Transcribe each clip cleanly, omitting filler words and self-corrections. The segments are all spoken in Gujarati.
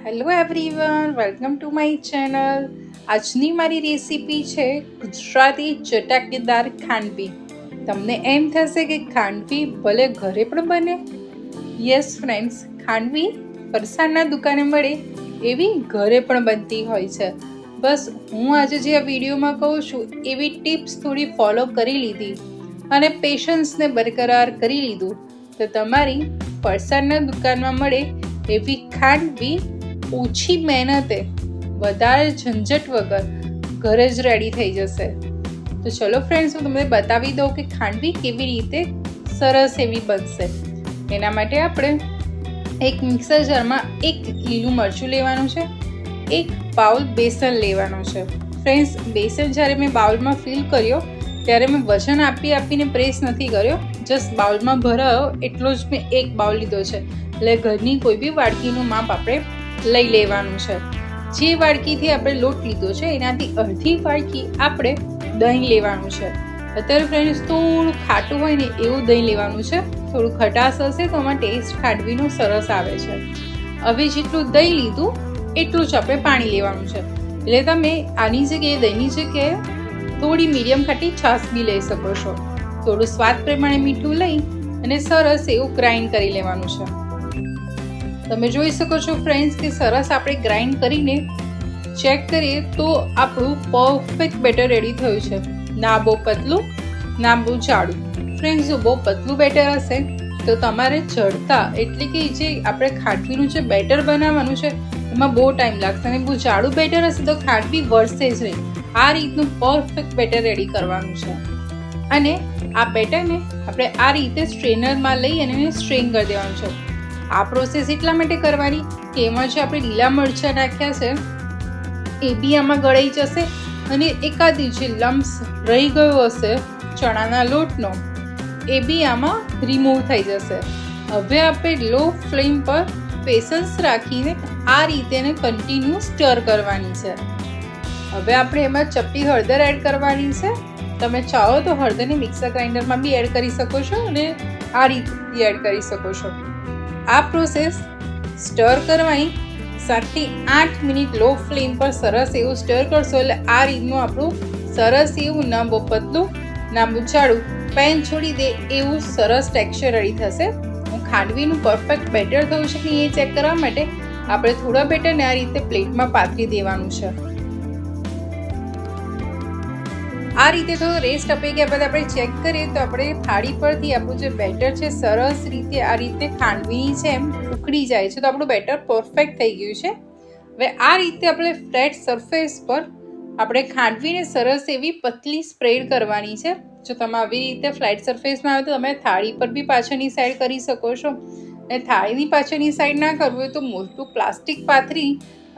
Hello everyone, welcome to my channel. આજની મારી રેસીપી છે ગુજરાતી ચટાકેદાર ખાંડવી. તમને એમ થશે કે ખાંડવી ભલે ઘરે પણ બને? યસ ફ્રેન્ડ્સ, ખાંડવી ફરસાણના દુકાને મળે એવી ઘરે પણ બનતી હોય છે. બસ હું આજે જે આ વિડીયોમાં કહું છું એવી ટિપ્સ થોડી ફોલો કરી લીધી અને પેશન્સને બરકરાર કરી લીધું તો તમારી ફરસાણના દુકાનમાં મળે એવી ખાંડવી ઓછી મહેનતે વધારે ઝંઝટ વગર ઘરે જ રેડી થઈ જશે. તો ચલો ફ્રેન્ડ્સ, હું તમને બતાવી દઉં કે ખાંડવી કેવી રીતે સરસ એવી બનશે. એના માટે આપણે એક મિક્સર જારમાં એક લીલું મરચું લેવાનું છે, એક બાઉલ બેસન લેવાનું છે. ફ્રેન્ડ્સ, બેસન જ્યારે મેં બાઉલમાં ફિલ કર્યો ત્યારે મેં વજન આપીને પ્રેસ નથી કર્યો, જસ્ટ બાઉલમાં ભરાયો એટલો જ મેં એક બાઉલ લીધો છે. એટલે ઘરની કોઈ બી વાડકીનું માપ આપણે લઈ લેવાનું છે. જે વાડકીથી આપણે લોટ લીધો છે એનાથી અડધી વાડકી આપણે દહીં લેવાનું છે. અત્યારે ફ્રેન્ડ્સ થોડું ખાટું હોય ને એવું દહીં લેવાનું છે. થોડું ખટાશ હશે તો આમાં ટેસ્ટ ખાંડવીનો સરસ આવે છે. હવે જેટલું દહીં લીધું એટલું જ આપણે પાણી લેવાનું છે. એટલે તમે આની જગ્યાએ દહીંની જગ્યાએ થોડી મીડિયમ ખાટી છાશ બી લઈ શકો છો. થોડું સ્વાદ પ્રમાણે મીઠું લઈ અને સરસ એવું ગ્રાઇન્ડ કરી લેવાનું છે. તમે જોઈ શકો છો ફ્રેન્ડ્સ કે સરસ આપણે ગ્રાઇન્ડ કરીને ચેક કરીએ તો આપણું પરફેક્ટ બેટર રેડી થયું છે. ના બહુ પતલું ના બહુ જાડું. ફ્રેન્ડ્સ, જો બહુ પતલું બેટર હશે તો તમારે ચડતા એટલે કે જે આપણે ખાંડવીનું જે બેટર બનાવવાનું છે એમાં બહુ ટાઈમ લાગશે, અને બહુ જાડું બેટર હશે તો ખાંડવી વળશે જ નહીં. આ રીતનું પરફેક્ટ બેટર રેડી કરવાનું છે. અને આ બેટરને આપણે આ રીતે સ્ટ્રેનરમાં લઈ અને એને સ્ટ્રેન કરી દેવાનું છે. આ પ્રોસેસ એટલા માટે કરવાની કે એમાં જે આપણે લીલા મરચાં નાખ્યા છે એ બી આમાં ગળાઈ જશે અને એકાદી જે લમ્સ રહી ગયો હશે ચણાના લોટનો એ બી આમાં રિમૂવ થઈ જશે. હવે આપણે લો ફ્લેમ પર પેશન્સ રાખીને આ રીતે એને કન્ટિન્યુ સ્ટર કરવાની છે. હવે આપણે એમાં ચપટી હળદર એડ કરવાની છે. તમે ચાહો તો હળદરને મિક્સર ગ્રાઇન્ડરમાં બી એડ કરી શકો છો અને આ રીતે એડ કરી શકો છો. આ પ્રોસેસ સ્ટર કરવાની 7 થી 8 મિનિટ લો ફ્લેમ પર સરસ એવું સ્ટર કરશો એટલે આ રીતનું આપણું સરસ એવું ના બહુ પતલું ના બહુ જાડું પેન છોડી દે એવું સરસ ટેક્સચર રેડી થશે. ખાંડવીનું પરફેક્ટ બેટર થયું છે કે એ ચેક કરવા માટે આપણે થોડા બેટરને આ રીતે પ્લેટમાં પાથરી દેવાનું છે. આ રીતે થોડો રેસ્ટ આપી ગયા બાદ આપણે ચેક કરીએ તો આપણે થાળી પરથી આપણું જે બેટર છે સરસ રીતે આ રીતે ખાંડવીની જેમ ઉકળી જાય છે તો આપણું બેટર પરફેક્ટ થઈ ગયું છે. હવે આ રીતે આપણે ફ્લેટ સરફેસ પર આપણે ખાંડવીને સરસ એવી પતલી સ્પ્રેડ કરવાની છે. જો તમે આવી રીતે ફ્લેટ સરફેસમાં આવે તો તમે થાળી પર બી પાછળની સાઈડ કરી શકો છો. અને થાળીની પાછળની સાઈડ ના કરવું હોય તો મોટું પ્લાસ્ટિક પાથરી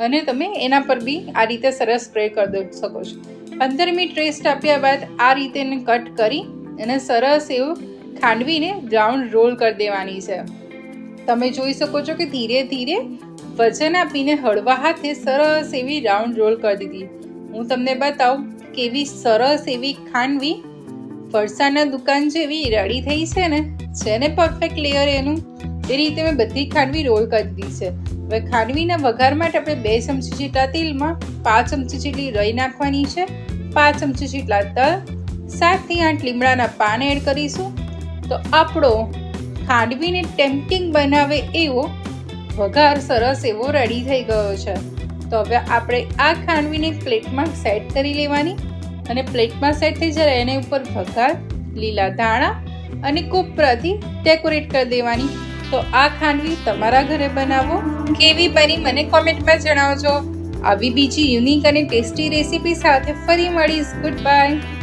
અને તમે એના પર બી આ રીતે સરસ સ્પ્રેડ કરી દઈ શકો છો. 15 મિનિટ રેસ્ટ આપ્યા બાદ આ રીતે એને કટ કરી અને સરસ એવું ખાંડવીને રાઉન્ડ રોલ કરી દેવાની છે. તમે જોઈ શકો છો કે ધીરે ધીરે વજન આપીને હળવા હાથે સરસ એવી રાઉન્ડ રોલ કરી દીધી. હું તમને બતાવું કેવી સરસ એવી ખાંડવી ફરસાણના દુકાન જેવી રેડી થઈ છે ને, છે ને પરફેક્ટ લેયર એનું. એ રીતે મેં બધી ખાંડવી રોલ કરી દીધી છે. હવે ખાંડવીના વઘાર માટે આપણે 2 ચમચી જેટલા તેલમાં 5 ચમચી જેટલી રાઈ નાખવાની છે, 5 ચમચી જેટલા તલ, 7 થી 8 લીમડાના પાન એડ કરીશું. તો આપણો ખાંડવીને ટેમ્પટિંગ બનાવે એવો વઘાર સરસ એવો રેડી થઈ ગયો છે. તો હવે આપણે આ ખાંડવીને પ્લેટમાં સેટ કરી લેવાની અને પ્લેટમાં સેટ થઈ જાય એના ઉપર વઘાર, લીલા ધાણા અને કોપરાથી ડેકોરેટ કરી દેવાની. તો આ ખાંડવી તમારા ઘરે બનાવો. કેવી બની મને કોમેન્ટમાં જણાવજો. આવી બીજી યુનિક અને ટેસ્ટી રેસીપી સાથે ફરી મળીશ. Good bye.